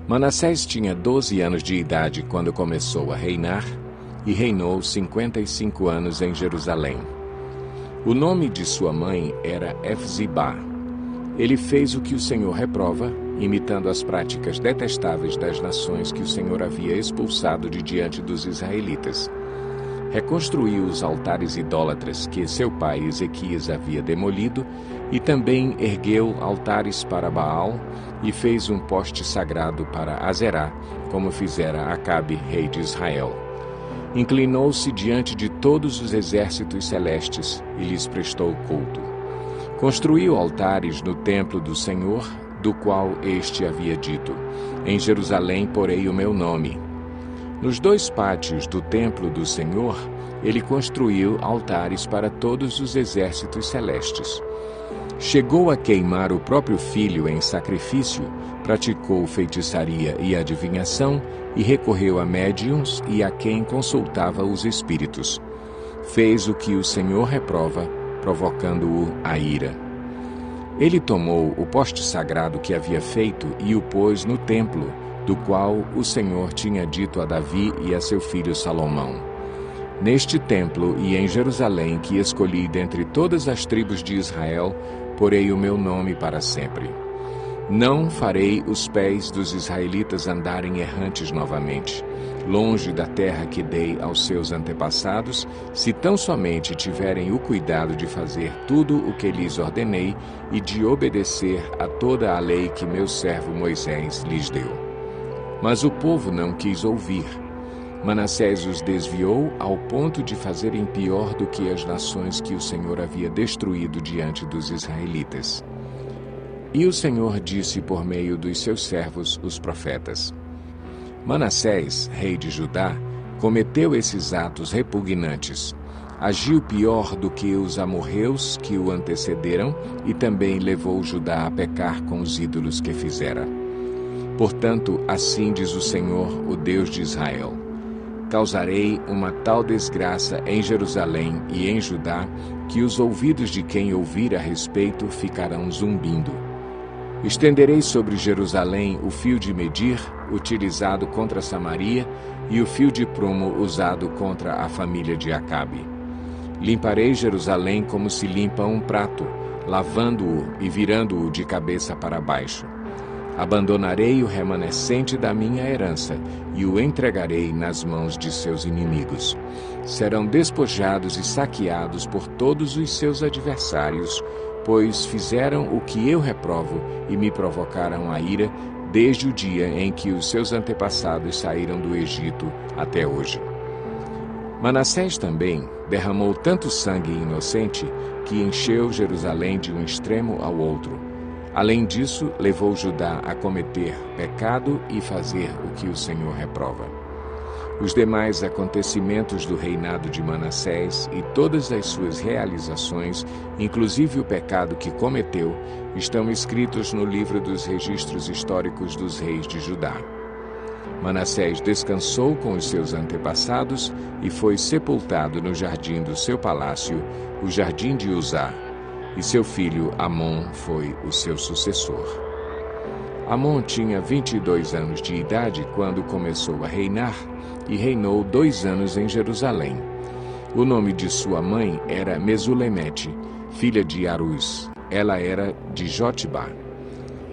Manassés tinha 12 anos de idade quando começou a reinar, e reinou 55 anos em Jerusalém. O nome de sua mãe era Efzibá. Ele fez o que o Senhor reprova, imitando as práticas detestáveis das nações que o Senhor havia expulsado de diante dos israelitas. Reconstruiu os altares idólatras que seu pai Ezequias havia demolido e também ergueu altares para Baal e fez um poste sagrado para Azerá, como fizera Acabe, rei de Israel. Inclinou-se diante de todos os exércitos celestes e lhes prestou culto. Construiu altares no templo do Senhor, do qual este havia dito: em Jerusalém porei o meu nome. Nos 2 pátios do templo do Senhor, ele construiu altares para todos os exércitos celestes. Chegou a queimar o próprio filho em sacrifício, praticou feitiçaria e adivinhação, e recorreu a médiuns e a quem consultava os espíritos. Fez o que o Senhor reprova, provocando-o à ira. Ele tomou o poste sagrado que havia feito e o pôs no templo, do qual o Senhor tinha dito a Davi e a seu filho Salomão: neste templo e em Jerusalém, que escolhi dentre todas as tribos de Israel, porei o meu nome para sempre. Não farei os pés dos israelitas andarem errantes novamente, longe da terra que dei aos seus antepassados, se tão somente tiverem o cuidado de fazer tudo o que lhes ordenei e de obedecer a toda a lei que meu servo Moisés lhes deu. Mas o povo não quis ouvir. Manassés os desviou ao ponto de fazerem pior do que as nações que o Senhor havia destruído diante dos israelitas. E o Senhor disse por meio dos seus servos, os profetas: Manassés, rei de Judá, cometeu esses atos repugnantes. Agiu pior do que os amorreus que o antecederam e também levou Judá a pecar com os ídolos que fizera. Portanto, assim diz o Senhor, o Deus de Israel: causarei uma tal desgraça em Jerusalém e em Judá, que os ouvidos de quem ouvir a respeito ficarão zumbindo. Estenderei sobre Jerusalém o fio de medir, utilizado contra Samaria, e o fio de prumo usado contra a família de Acabe. Limparei Jerusalém como se limpa um prato, lavando-o e virando-o de cabeça para baixo. Abandonarei o remanescente da minha herança e o entregarei nas mãos de seus inimigos. Serão despojados e saqueados por todos os seus adversários, pois fizeram o que eu reprovo e me provocaram a ira desde o dia em que os seus antepassados saíram do Egito até hoje. Manassés também derramou tanto sangue inocente que encheu Jerusalém de um extremo ao outro. Além disso, levou Judá a cometer pecado e fazer o que o Senhor reprova. Os demais acontecimentos do reinado de Manassés e todas as suas realizações, inclusive o pecado que cometeu, estão escritos no livro dos registros históricos dos reis de Judá. Manassés descansou com os seus antepassados e foi sepultado no jardim do seu palácio, o jardim de Uzá, e seu filho Amon foi o seu sucessor. Amon tinha 22 anos de idade quando começou a reinar e reinou 2 anos em Jerusalém. O nome de sua mãe era Mesulemete, filha de Aruz. Ela era de Jotibá.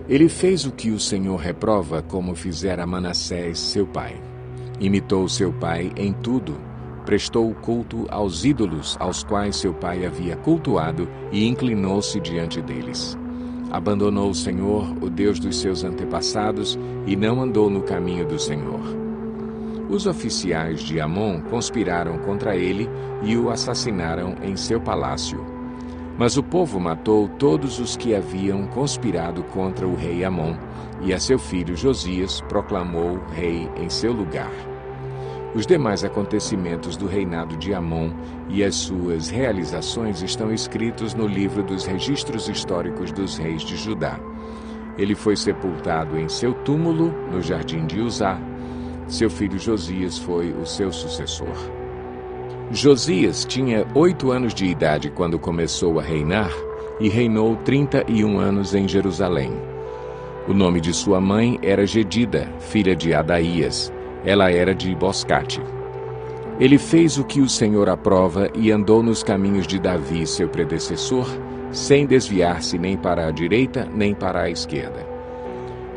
Ele fez o que o Senhor reprova, como fizera Manassés, seu pai. Imitou seu pai em tudo. Prestou culto aos ídolos aos quais seu pai havia cultuado e inclinou-se diante deles. Abandonou o Senhor, o Deus dos seus antepassados, e não andou no caminho do Senhor. Os oficiais de Amon conspiraram contra ele e o assassinaram em seu palácio. Mas o povo matou todos os que haviam conspirado contra o rei Amon, e a seu filho Josias proclamou rei em seu lugar. Os demais acontecimentos do reinado de Amon e as suas realizações estão escritos no livro dos registros históricos dos reis de Judá. Ele foi sepultado em seu túmulo, no jardim de Uzá. Seu filho Josias foi o seu sucessor. Josias tinha 8 anos de idade quando começou a reinar e reinou 31 anos em Jerusalém. O nome de sua mãe era Gedida, filha de Adaías. Ela era de Boscate. Ele fez o que o Senhor aprova e andou nos caminhos de Davi, seu predecessor, sem desviar-se nem para a direita nem para a esquerda.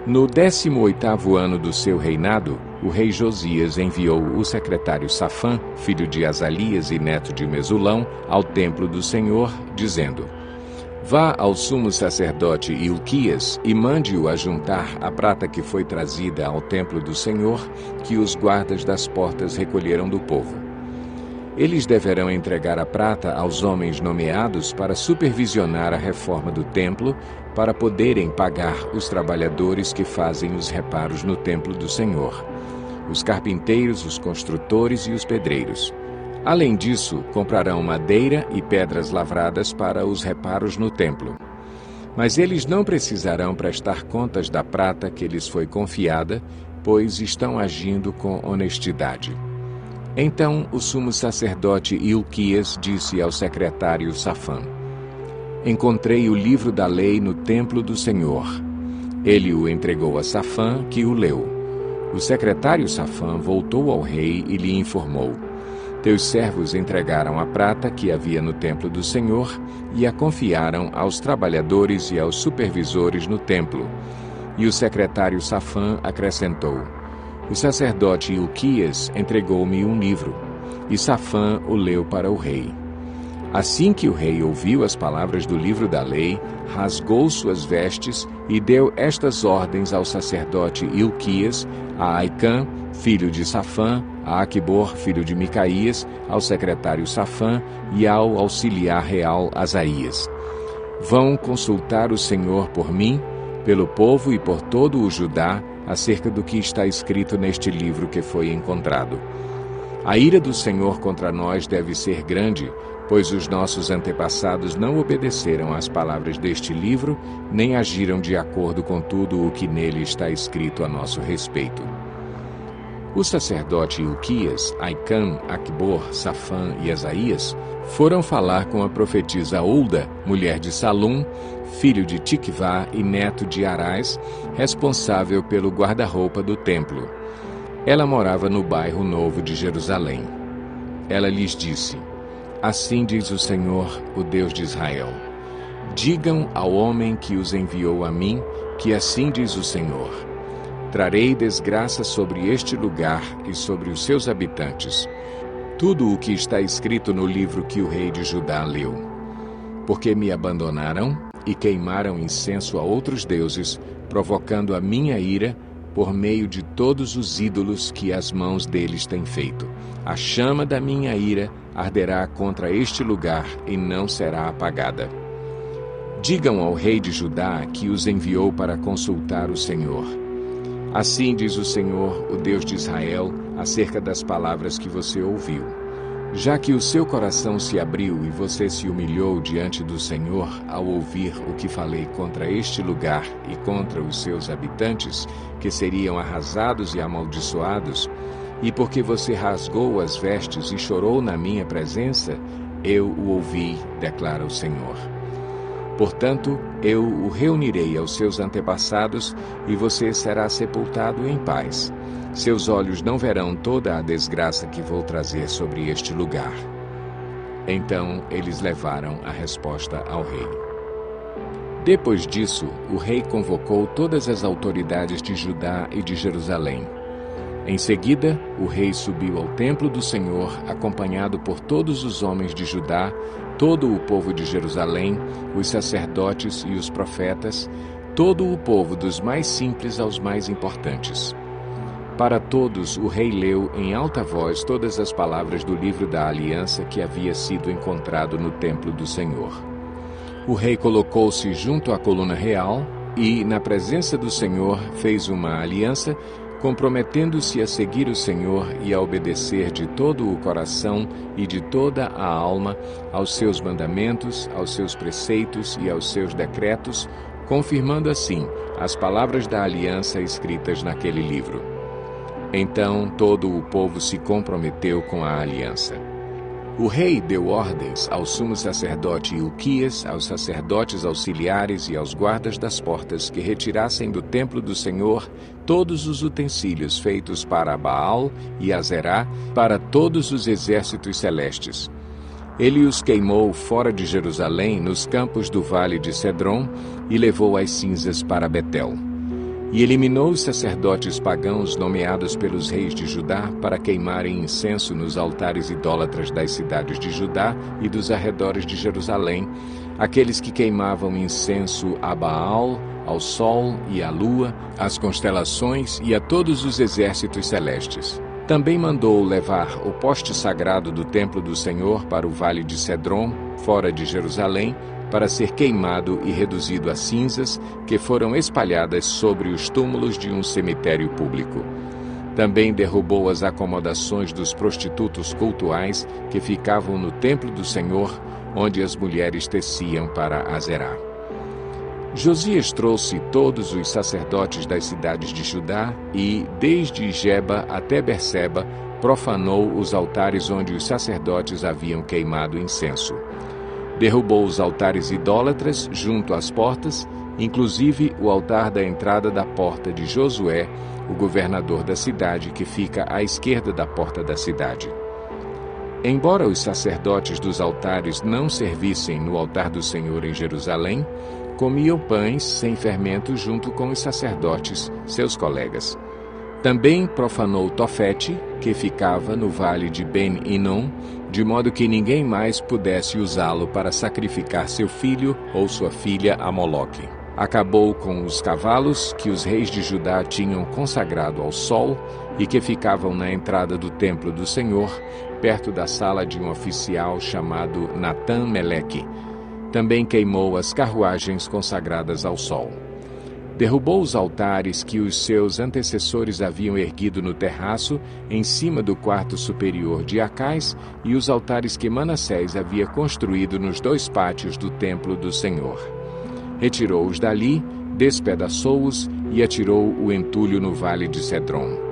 No 18º ano do seu reinado, o rei Josias enviou o secretário Safã, filho de Azalias e neto de Mesulão, ao templo do Senhor, dizendo: Vá ao sumo sacerdote Ilquias e mande-o ajuntar a prata que foi trazida ao templo do Senhor, que os guardas das portas recolheram do povo. Eles deverão entregar a prata aos homens nomeados para supervisionar a reforma do templo, para poderem pagar os trabalhadores que fazem os reparos no templo do Senhor, os carpinteiros, os construtores e os pedreiros. Além disso, comprarão madeira e pedras lavradas para os reparos no templo. Mas eles não precisarão prestar contas da prata que lhes foi confiada, pois estão agindo com honestidade. Então o sumo sacerdote Ilquias disse ao secretário Safã: Encontrei o livro da lei no templo do Senhor. Ele o entregou a Safã, que o leu. O secretário Safã voltou ao rei e lhe informou: Teus servos entregaram a prata que havia no templo do Senhor e a confiaram aos trabalhadores e aos supervisores no templo. E o secretário Safã acrescentou: O sacerdote Ilquias entregou-me um livro, e Safã o leu para o rei. Assim que o rei ouviu as palavras do livro da lei, rasgou suas vestes e deu estas ordens ao sacerdote Ilquias, a Aicã, filho de Safã, a Aquibor, filho de Micaías, ao secretário Safã e ao auxiliar real Asaías: Vão consultar o Senhor por mim, pelo povo e por todo o Judá, acerca do que está escrito neste livro que foi encontrado. A ira do Senhor contra nós deve ser grande, pois os nossos antepassados não obedeceram às palavras deste livro, nem agiram de acordo com tudo o que nele está escrito a nosso respeito. O sacerdote Ilquias, Aicã, Aquibor, Safã e Asaías foram falar com a profetisa Hulda, mulher de Salum, filho de Tiquivá e neto de Arás, responsável pelo guarda-roupa do templo. Ela morava no bairro Novo de Jerusalém. Ela lhes disse: Assim diz o Senhor, o Deus de Israel: Digam ao homem que os enviou a mim, que assim diz o Senhor: Trarei desgraça sobre este lugar e sobre os seus habitantes. Tudo o que está escrito no livro que o rei de Judá leu. Porque me abandonaram e queimaram incenso a outros deuses, provocando a minha ira por meio de todos os ídolos que as mãos deles têm feito. A chama da minha ira arderá contra este lugar e não será apagada. Digam ao rei de Judá que os enviou para consultar o Senhor. Assim diz o Senhor, o Deus de Israel, acerca das palavras que você ouviu. Já que o seu coração se abriu e você se humilhou diante do Senhor ao ouvir o que falei contra este lugar e contra os seus habitantes, que seriam arrasados e amaldiçoados, e porque você rasgou as vestes e chorou na minha presença, eu o ouvi, declara o Senhor. Portanto, eu o reunirei aos seus antepassados e você será sepultado em paz. Seus olhos não verão toda a desgraça que vou trazer sobre este lugar. Então eles levaram a resposta ao rei. Depois disso, o rei convocou todas as autoridades de Judá e de Jerusalém. Em seguida, o rei subiu ao templo do Senhor, acompanhado por todos os homens de Judá, todo o povo de Jerusalém, os sacerdotes e os profetas, todo o povo dos mais simples aos mais importantes. Para todos, o rei leu em alta voz todas as palavras do livro da aliança que havia sido encontrado no templo do Senhor. O rei colocou-se junto à coluna real e, na presença do Senhor, fez uma aliança, comprometendo-se a seguir o Senhor e a obedecer de todo o coração e de toda a alma aos seus mandamentos, aos seus preceitos e aos seus decretos, confirmando assim as palavras da aliança escritas naquele livro. Então todo o povo se comprometeu com a aliança. O rei deu ordens ao sumo sacerdote Ilquias, aos sacerdotes auxiliares e aos guardas das portas que retirassem do templo do Senhor todos os utensílios feitos para Baal e Azerá, para todos os exércitos celestes. Ele os queimou fora de Jerusalém, nos campos do vale de Cedron, e levou as cinzas para Betel. E eliminou os sacerdotes pagãos nomeados pelos reis de Judá para queimarem incenso nos altares idólatras das cidades de Judá e dos arredores de Jerusalém, aqueles que queimavam incenso a Baal, ao sol e à lua, às constelações e a todos os exércitos celestes. Também mandou levar o poste sagrado do templo do Senhor para o vale de Cedron, fora de Jerusalém, para ser queimado e reduzido a cinzas que foram espalhadas sobre os túmulos de um cemitério público. Também derrubou as acomodações dos prostitutos cultuais que ficavam no templo do Senhor, onde as mulheres teciam para Azerá. Josias trouxe todos os sacerdotes das cidades de Judá e, desde Geba até Berseba, profanou os altares onde os sacerdotes haviam queimado incenso. Derrubou os altares idólatras junto às portas, inclusive o altar da entrada da porta de Josué, o governador da cidade, que fica à esquerda da porta da cidade. Embora os sacerdotes dos altares não servissem no altar do Senhor em Jerusalém, comiam pães sem fermento junto com os sacerdotes, seus colegas. Também profanou Tofete, que ficava no vale de Ben-Inom, de modo que ninguém mais pudesse usá-lo para sacrificar seu filho ou sua filha a Moloque. Acabou com os cavalos que os reis de Judá tinham consagrado ao sol e que ficavam na entrada do templo do Senhor, perto da sala de um oficial chamado Natan-Meleque. Também queimou as carruagens consagradas ao sol. Derrubou os altares que os seus antecessores haviam erguido no terraço, em cima do quarto superior de Acais, e os altares que Manassés havia construído nos 2 pátios do templo do Senhor. Retirou-os dali, despedaçou-os e atirou o entulho no vale de Cedron.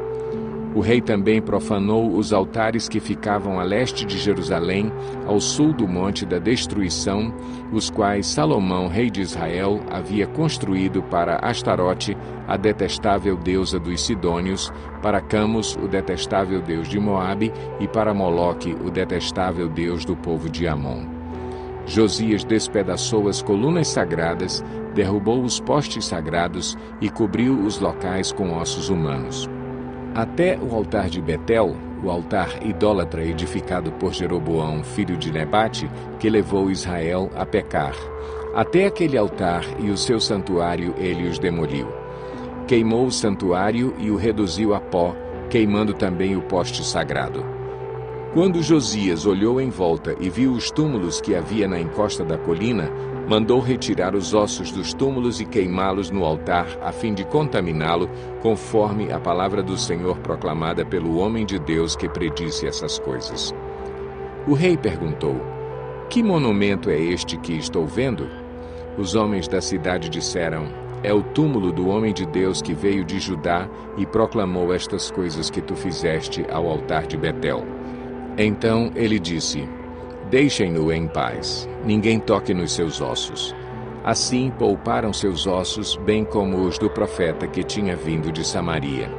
O rei também profanou os altares que ficavam a leste de Jerusalém, ao sul do Monte da Destruição, os quais Salomão, rei de Israel, havia construído para Astarote, a detestável deusa dos Sidônios, para Camus, o detestável deus de Moabe, e para Moloque, o detestável deus do povo de Amon. Josias despedaçou as colunas sagradas, derrubou os postes sagrados e cobriu os locais com ossos humanos. Até o altar de Betel, o altar idólatra edificado por Jeroboão, filho de Nebate, que levou Israel a pecar. Até aquele altar e o seu santuário ele os demoliu. Queimou o santuário e o reduziu a pó, queimando também o poste sagrado. Quando Josias olhou em volta e viu os túmulos que havia na encosta da colina, mandou retirar os ossos dos túmulos e queimá-los no altar, a fim de contaminá-lo, conforme a palavra do Senhor proclamada pelo homem de Deus que predisse essas coisas. O rei perguntou: "Que monumento é este que estou vendo?" Os homens da cidade disseram: "É o túmulo do homem de Deus que veio de Judá e proclamou estas coisas que tu fizeste ao altar de Betel." Então ele disse: "Deixem-no em paz, ninguém toque nos seus ossos." Assim pouparam seus ossos, bem como os do profeta que tinha vindo de Samaria.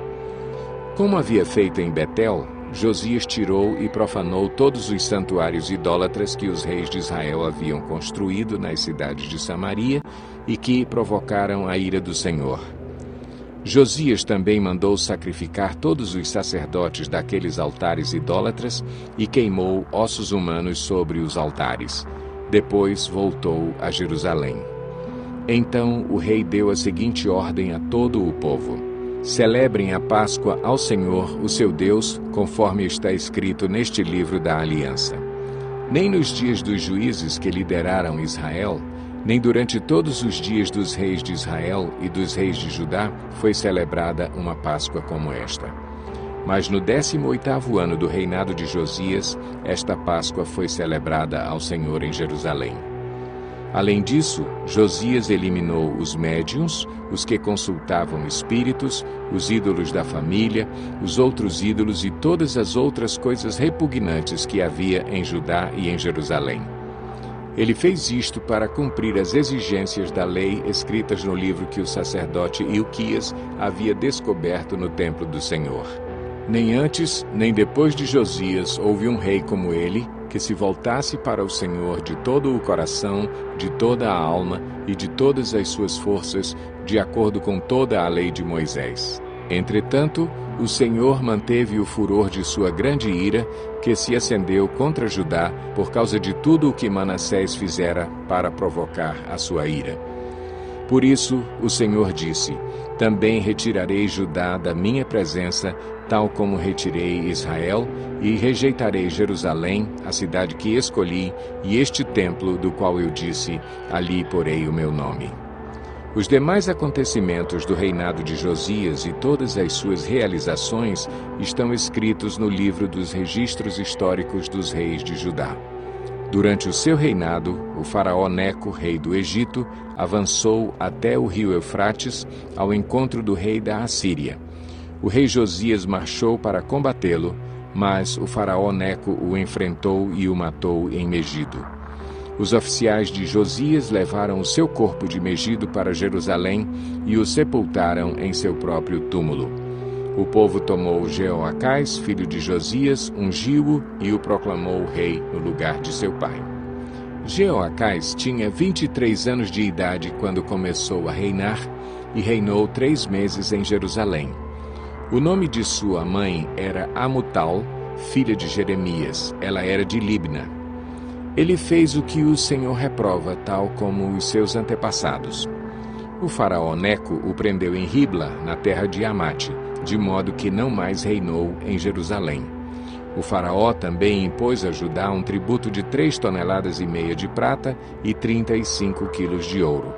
Como havia feito em Betel, Josias tirou e profanou todos os santuários idólatras que os reis de Israel haviam construído nas cidades de Samaria e que provocaram a ira do Senhor. Josias também mandou sacrificar todos os sacerdotes daqueles altares idólatras e queimou ossos humanos sobre os altares. Depois voltou a Jerusalém. Então o rei deu a seguinte ordem a todo o povo: "Celebrem a Páscoa ao Senhor, o seu Deus, conforme está escrito neste livro da aliança. Nem nos dias dos juízes que lideraram Israel, nem durante todos os dias dos reis de Israel e dos reis de Judá foi celebrada uma Páscoa como esta. Mas no 18º ano do reinado de Josias, esta Páscoa foi celebrada ao Senhor em Jerusalém. Além disso, Josias eliminou os médiuns, os que consultavam espíritos, os ídolos da família, os outros ídolos e todas as outras coisas repugnantes que havia em Judá e em Jerusalém. Ele fez isto para cumprir as exigências da lei escritas no livro que o sacerdote Ilquias havia descoberto no templo do Senhor. Nem antes, nem depois de Josias houve um rei como ele, que se voltasse para o Senhor de todo o coração, de toda a alma e de todas as suas forças, de acordo com toda a lei de Moisés. Entretanto, o Senhor manteve o furor de sua grande ira, que se acendeu contra Judá por causa de tudo o que Manassés fizera para provocar a sua ira. Por isso, o Senhor disse: também retirarei Judá da minha presença, tal como retirei Israel, e rejeitarei Jerusalém, a cidade que escolhi, e este templo do qual eu disse: ali porei o meu nome. Os demais acontecimentos do reinado de Josias e todas as suas realizações estão escritos no livro dos registros históricos dos reis de Judá. Durante o seu reinado, o faraó Neco, rei do Egito, avançou até o rio Eufrates ao encontro do rei da Assíria. O rei Josias marchou para combatê-lo, mas o faraó Neco o enfrentou e o matou em Megido. Os oficiais de Josias levaram o seu corpo de Megido para Jerusalém e o sepultaram em seu próprio túmulo. O povo tomou Jeoacás, filho de Josias, ungiu-o e o proclamou rei no lugar de seu pai. Jeoacás tinha 23 anos de idade quando começou a reinar e reinou 3 meses em Jerusalém. O nome de sua mãe era Amutal, filha de Jeremias. Ela era de Libna. Ele fez o que o Senhor reprova, tal como os seus antepassados. O faraó Neco o prendeu em Ribla, na terra de Amate, de modo que não mais reinou em Jerusalém. O faraó também impôs a Judá um tributo de 3,5 toneladas de prata e 35 quilos de ouro.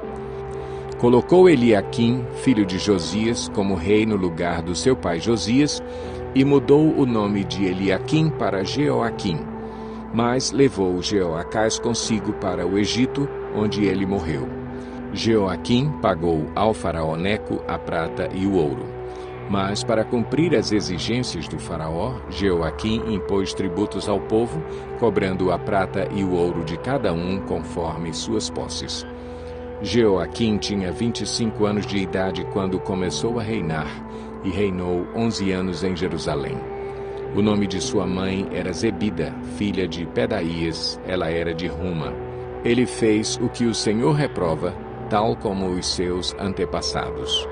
Colocou Eliaquim, filho de Josias, como rei no lugar do seu pai Josias, e mudou o nome de Eliaquim para Jeoaquim. Mas levou Jeoacás consigo para o Egito, onde ele morreu. Jeoaquim pagou ao faraó Neco a prata e o ouro. Mas, para cumprir as exigências do faraó, Jeoaquim impôs tributos ao povo, cobrando a prata e o ouro de cada um conforme suas posses. Jeoaquim tinha 25 anos de idade quando começou a reinar, e reinou 11 anos em Jerusalém. O nome de sua mãe era Zebida, filha de Pedaías, ela era de Ruma. Ele fez o que o Senhor reprova, tal como os seus antepassados.